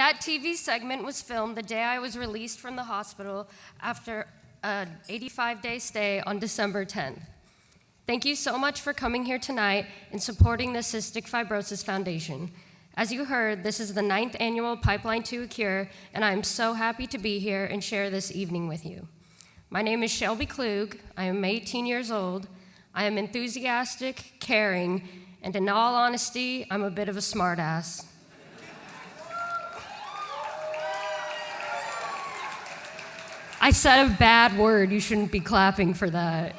That TV segment was filmed the day I was released from the hospital after an 85-day stay on December 10th. Thank you so much for coming here tonight and supporting the Cystic Fibrosis Foundation. As you heard, this is the 9th annual Pipeline to a Cure, and I am so happy to be here and share this evening with you. My name is Shelby Klug. I am 18 years old. I am enthusiastic, caring, and in all honesty, I'm a bit of a smartass. I said a bad word. You shouldn't be clapping for that.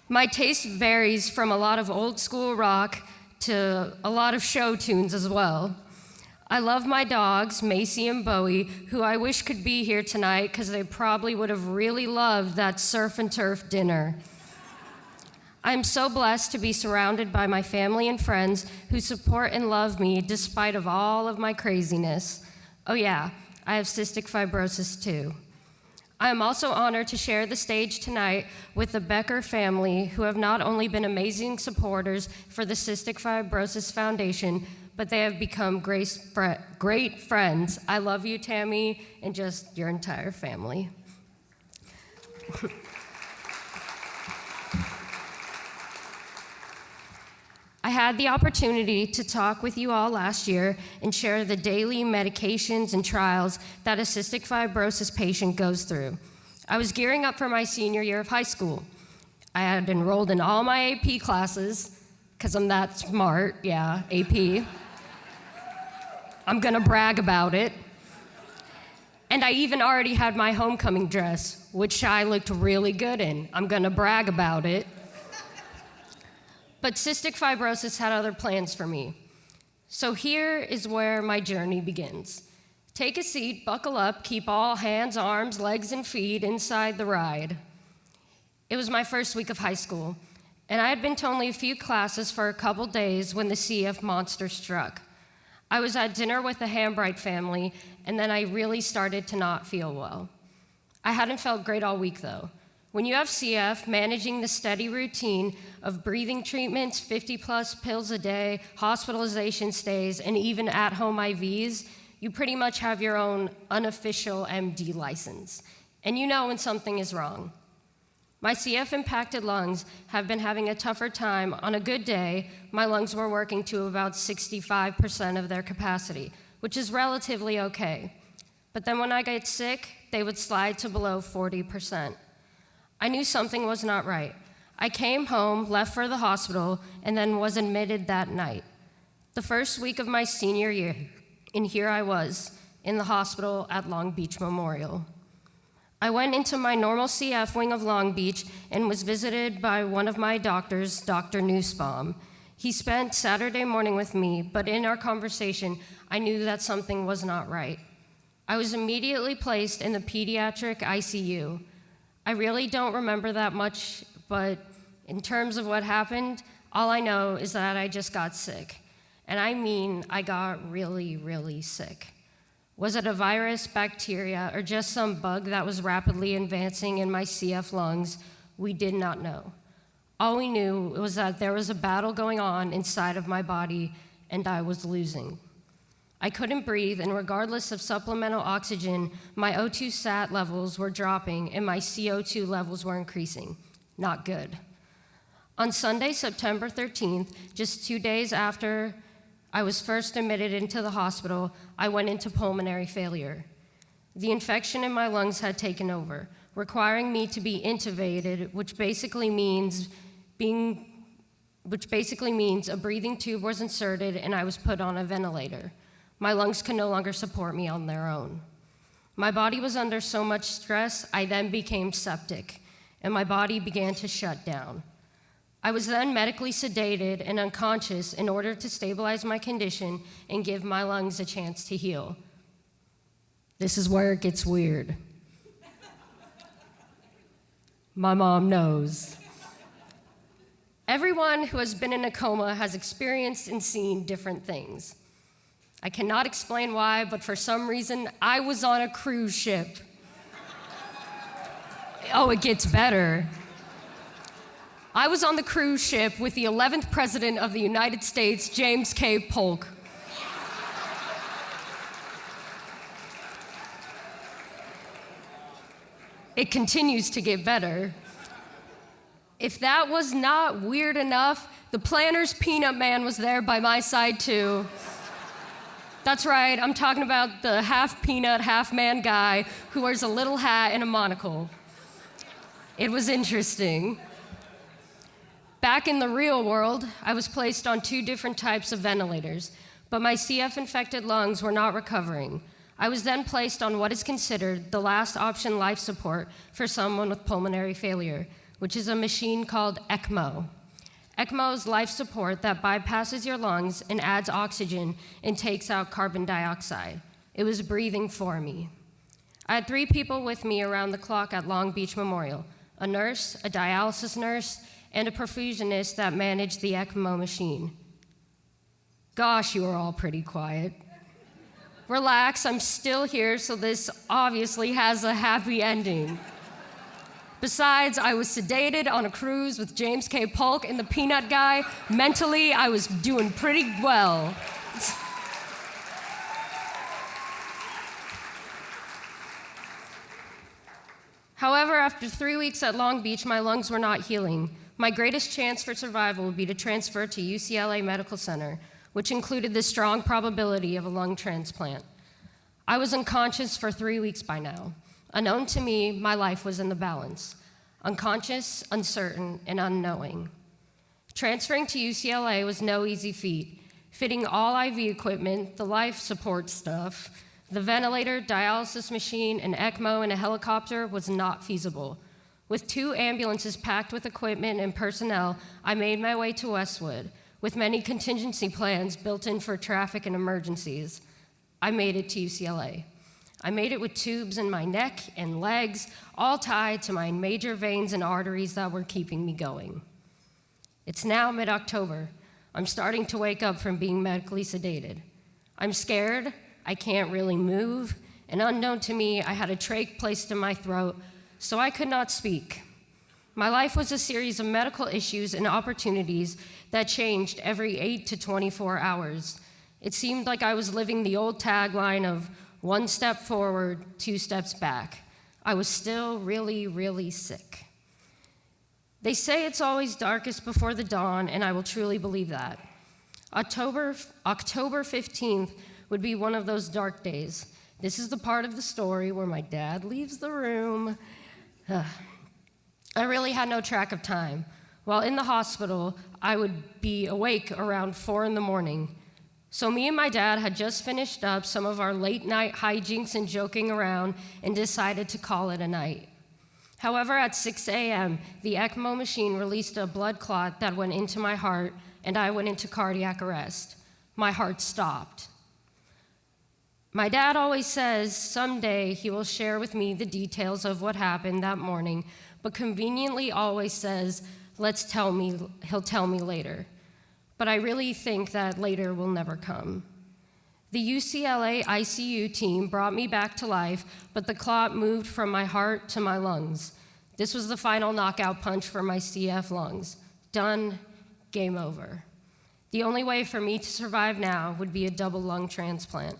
My taste varies from a lot of old school rock to a lot of show tunes as well. I love my dogs, Macy and Bowie, who I wish could be here tonight because they probably would have really loved that surf and turf dinner. I'm so blessed to be surrounded by my family and friends who support and love me despite of all of my craziness. Oh yeah, I have cystic fibrosis too. I am also honored to share the stage tonight with the Becker family, who have not only been amazing supporters for the Cystic Fibrosis Foundation, but they have become great friends. I love you, Tammy, and just your entire family. I had the opportunity to talk with you all last year and share the daily medications and trials that a cystic fibrosis patient goes through. I was gearing up for my senior year of high school. I had enrolled in all my AP classes, because I'm that smart, yeah, AP. I'm gonna brag about it. And I even already had my homecoming dress, which I looked really good in. I'm gonna brag about it. But cystic fibrosis had other plans for me. So here is where my journey begins. Take a seat, buckle up, keep all hands, arms, legs, and feet inside the ride. It was my first week of high school, and I had been to only a few classes for a couple days when the CF monster struck. I was at dinner with the Hambright family, and then I really started to not feel well. I hadn't felt great all week, though. When you have CF, managing the steady routine of breathing treatments, 50-plus pills a day, hospitalization stays, and even at-home IVs, you pretty much have your own unofficial MD license. And you know when something is wrong. My CF-impacted lungs have been having a tougher time. On a good day, my lungs were working to about 65% of their capacity, which is relatively okay. But then when I get sick, they would slide to below 40%. I knew something was not right. I came home, left for the hospital, and then was admitted that night. The first week of my senior year, and here I was, in the hospital at Long Beach Memorial. I went into my normal CF wing of Long Beach and was visited by one of my doctors, Dr. Nussbaum. He spent Saturday morning with me, but in our conversation, I knew that something was not right. I was immediately placed in the pediatric ICU. I really don't remember that much, but in terms of what happened, all I know is that I just got sick. And I mean, I got really, really sick. Was it a virus, bacteria, or just some bug that was rapidly advancing in my CF lungs? We did not know. All we knew was that there was a battle going on inside of my body, and I was losing. I couldn't breathe, and regardless of supplemental oxygen, my O2 sat levels were dropping and my CO2 levels were increasing. Not good. On Sunday, September 13th, just 2 days after I was first admitted into the hospital, I went into pulmonary failure. The infection in my lungs had taken over, requiring me to be intubated, which basically means a breathing tube was inserted and I was put on a ventilator. My lungs could no longer support me on their own. My body was under so much stress, I then became septic, and my body began to shut down. I was then medically sedated and unconscious in order to stabilize my condition and give my lungs a chance to heal. This is where it gets weird. My mom knows. Everyone who has been in a coma has experienced and seen different things. I cannot explain why, but for some reason, I was on a cruise ship. Oh, it gets better. I was on the cruise ship with the 11th President of the United States, James K. Polk. It continues to get better. If that was not weird enough, the planner's peanut man was there by my side too. That's right, I'm talking about the half peanut, half man guy who wears a little hat and a monocle. It was interesting. Back in the real world, I was placed on 2 different types of ventilators, but my CF-infected lungs were not recovering. I was then placed on what is considered the last option life support for someone with pulmonary failure, which is a machine called ECMO. ECMO is life support that bypasses your lungs and adds oxygen and takes out carbon dioxide. It was breathing for me. I had 3 people with me around the clock at Long Beach Memorial: a nurse, a dialysis nurse, and a perfusionist that managed the ECMO machine. Gosh, you are all pretty quiet. Relax, I'm still here, so this obviously has a happy ending. Besides, I was sedated on a cruise with James K. Polk and the peanut guy. Mentally, I was doing pretty well. However, after 3 weeks at Long Beach, my lungs were not healing. My greatest chance for survival would be to transfer to UCLA Medical Center, which included the strong probability of a lung transplant. I was unconscious for 3 weeks by now. Unknown to me, my life was in the balance. Unconscious, uncertain, and unknowing. Transferring to UCLA was no easy feat. Fitting all IV equipment, the life support stuff, the ventilator, dialysis machine, and ECMO in a helicopter was not feasible. With 2 ambulances packed with equipment and personnel, I made my way to Westwood, with many contingency plans built in for traffic and emergencies. I made it to UCLA. I made it with tubes in my neck and legs, all tied to my major veins and arteries that were keeping me going. It's now mid-October. I'm starting to wake up from being medically sedated. I'm scared, I can't really move, and unknown to me, I had a trach placed in my throat, so I could not speak. My life was a series of medical issues and opportunities that changed every 8 to 24 hours. It seemed like I was living the old tagline of 1 step forward, 2 steps back. I was still really, really sick. They say it's always darkest before the dawn, and I will truly believe that. October 15th would be one of those dark days. This is the part of the story where my dad leaves the room. I really had no track of time. While in the hospital, I would be awake around 4 in the morning. So me and my dad had just finished up some of our late night hijinks and joking around and decided to call it a night. However, at 6 a.m., the ECMO machine released a blood clot that went into my heart, and I went into cardiac arrest. My heart stopped. My dad always says someday he will share with me the details of what happened that morning, but conveniently always says, he'll tell me later. But I really think that later will never come. The UCLA ICU team brought me back to life, but the clot moved from my heart to my lungs. This was the final knockout punch for my CF lungs. Done, game over. The only way for me to survive now would be a double lung transplant.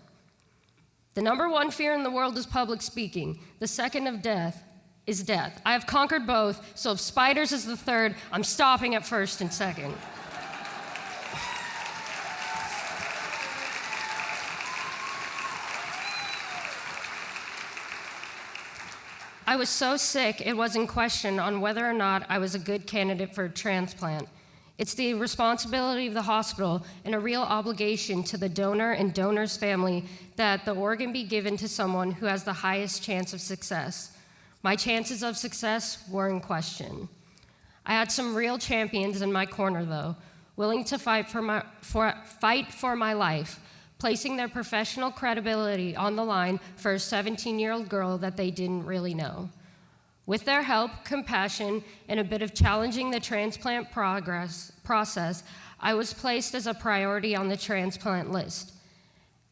The number 1 fear in the world is public speaking. The second of death is death. I have conquered both, so if spiders is the third, I'm stopping at first and second. I was so sick, it was in question on whether or not I was a good candidate for a transplant. It's the responsibility of the hospital and a real obligation to the donor and donor's family that the organ be given to someone who has the highest chance of success. My chances of success were in question. I had some real champions in my corner, though, willing to fight for my life, placing their professional credibility on the line for a 17-year-old girl that they didn't really know. With their help, compassion, and a bit of challenging the transplant process, I was placed as a priority on the transplant list.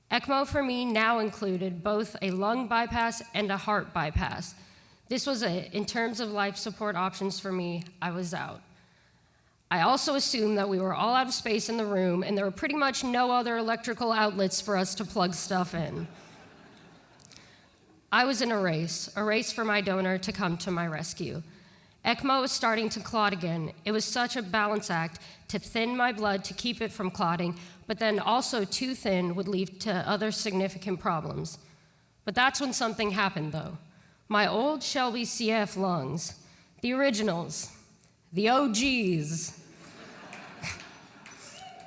ECMO for me now included both a lung bypass and a heart bypass. This was it. In terms of life support options for me, I was out. I also assumed that we were all out of space in the room, and there were pretty much no other electrical outlets for us to plug stuff in. I was in a race for my donor to come to my rescue. ECMO was starting to clot again. It was such a balance act to thin my blood to keep it from clotting, but then also too thin would lead to other significant problems. But that's when something happened, though. My old Shelby CF lungs, the originals, the OGs.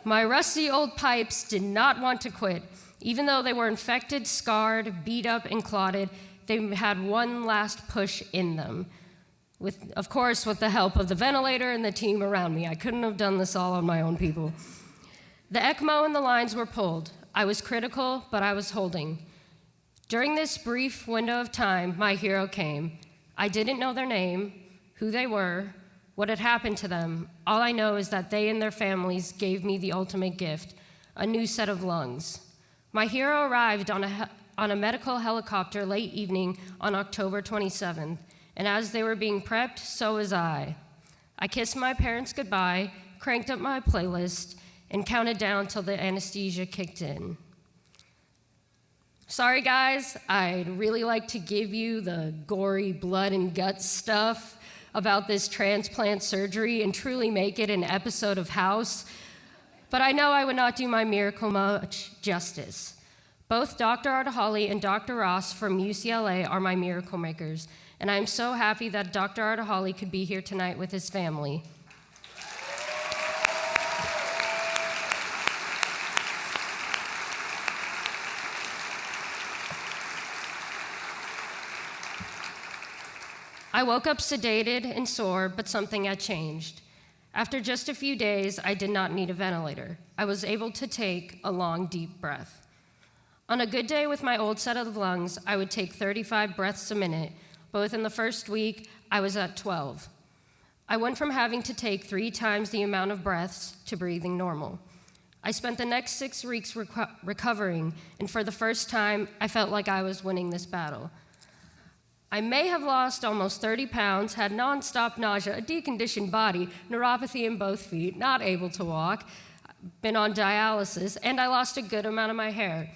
My rusty old pipes did not want to quit. Even though they were infected, scarred, beat up, and clotted, they had one last push in them. Of course, with the help of the ventilator and the team around me. I couldn't have done this all on my own, people. The ECMO and the lines were pulled. I was critical, but I was holding. During this brief window of time, my hero came. I didn't know their name, who they were, what had happened to them. All I know is that they and their families gave me the ultimate gift, a new set of lungs. My hero arrived on a medical helicopter late evening on October 27th, and as they were being prepped, so was I. I kissed my parents goodbye, cranked up my playlist, and counted down till the anesthesia kicked in. Sorry, guys, I'd really like to give you the gory blood and guts stuff about this transplant surgery and truly make it an episode of House, but I know I would not do my miracle much justice. Both Dr. Artahali and Dr. Ross from UCLA are my miracle makers, and I'm so happy that Dr. Artahali could be here tonight with his family. I woke up sedated and sore, but something had changed. After just a few days, I did not need a ventilator. I was able to take a long, deep breath. On a good day with my old set of lungs, I would take 35 breaths a minute, but within the first week, I was at 12. I went from having to take 3 times the amount of breaths to breathing normal. I spent the next 6 weeks recovering, and for the first time, I felt like I was winning this battle. I may have lost almost 30 pounds, had nonstop nausea, a deconditioned body, neuropathy in both feet, not able to walk, been on dialysis, and I lost a good amount of my hair.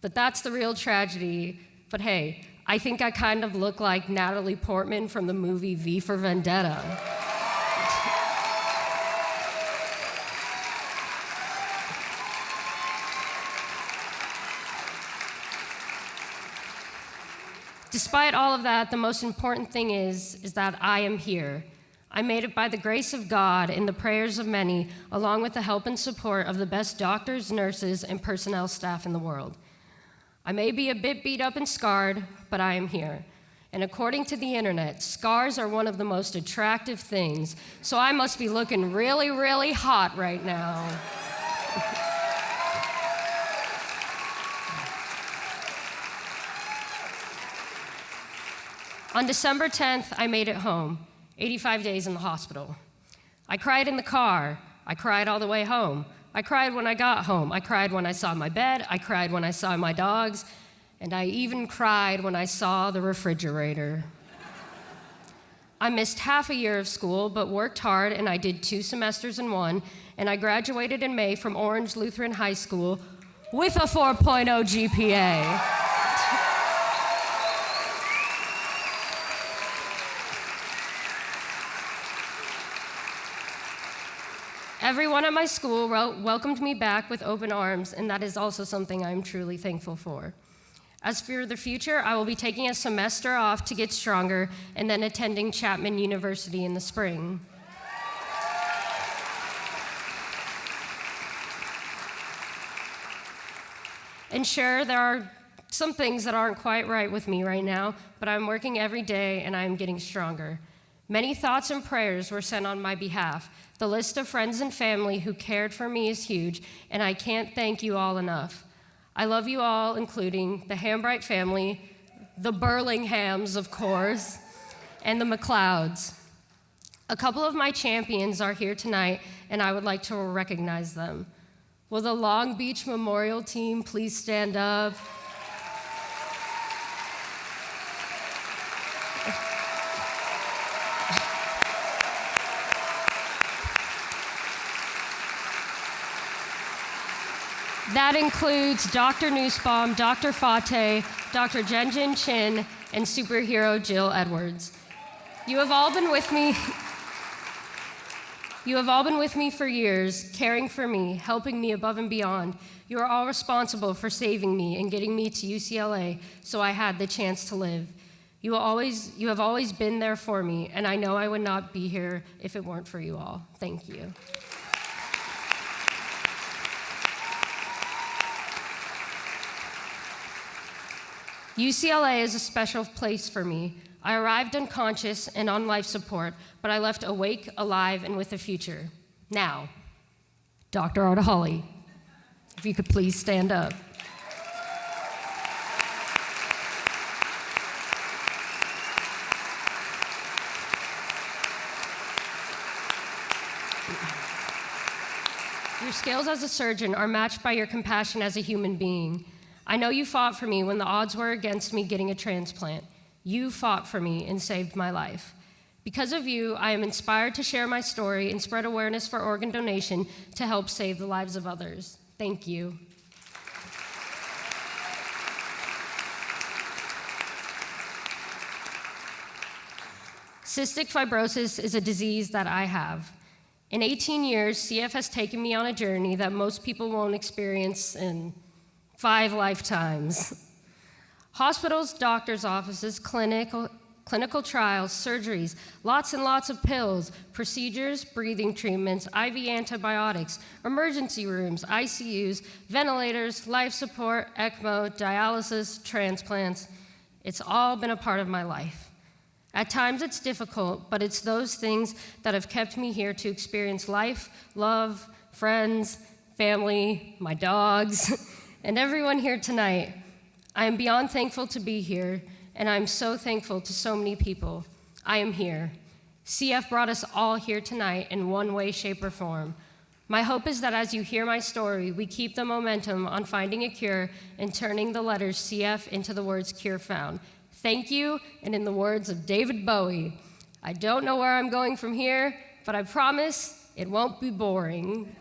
But that's the real tragedy. But hey, I think I kind of look like Natalie Portman from the movie V for Vendetta. Despite all of that, the most important thing is that I am here. I made it by the grace of God and the prayers of many, along with the help and support of the best doctors, nurses, and personnel staff in the world. I may be a bit beat up and scarred, but I am here. And according to the internet, scars are one of the most attractive things, so I must be looking really, really hot right now. On December 10th, I made it home, 85 days in the hospital. I cried in the car. I cried all the way home. I cried when I got home. I cried when I saw my bed. I cried when I saw my dogs. And I even cried when I saw the refrigerator. I missed half a year of school, but worked hard, and I did 2 semesters in one, and I graduated in May from Orange Lutheran High School with a 4.0 GPA. Everyone at my school welcomed me back with open arms, and that is also something I'm truly thankful for. As for the future, I will be taking a semester off to get stronger and then attending Chapman University in the spring. And sure, there are some things that aren't quite right with me right now, but I'm working every day and I'm getting stronger. Many thoughts and prayers were sent on my behalf. The list of friends and family who cared for me is huge, and I can't thank you all enough. I love you all, including the Hambright family, the Burlinghams, of course, and the McLeods. A couple of my champions are here tonight, and I would like to recognize them. Will the Long Beach Memorial team please stand up? That includes Dr. Nussbaum, Dr. Fate, Dr. Jen Chin, and superhero Jill Edwards. You have all been with me. You have all been with me for years, caring for me, helping me above and beyond. You are all responsible for saving me and getting me to UCLA so I had the chance to live. You have always been there for me, and I know I would not be here if it weren't for you all. Thank you. UCLA is a special place for me. I arrived unconscious and on life support, but I left awake, alive, and with a future. Now, Dr. Arda Holly, if you could please stand up. Your skills as a surgeon are matched by your compassion as a human being. I know you fought for me when the odds were against me getting a transplant. You fought for me and saved my life. Because of you, I am inspired to share my story and spread awareness for organ donation to help save the lives of others. Thank you. Cystic fibrosis is a disease that I have. In 18 years, CF has taken me on a journey that most people won't experience in 5 lifetimes. Hospitals, doctors' offices, clinical trials, surgeries, lots and lots of pills, procedures, breathing treatments, IV antibiotics, emergency rooms, ICUs, ventilators, life support, ECMO, dialysis, transplants. It's all been a part of my life. At times it's difficult, but it's those things that have kept me here to experience life, love, friends, family, my dogs, and everyone here tonight. I am beyond thankful to be here, and I'm so thankful to so many people. I am here. CF brought us all here tonight in one way, shape, or form. My hope is that as you hear my story, we keep the momentum on finding a cure and turning the letters CF into the words cure found. Thank you, and in the words of David Bowie, I don't know where I'm going from here, but I promise it won't be boring.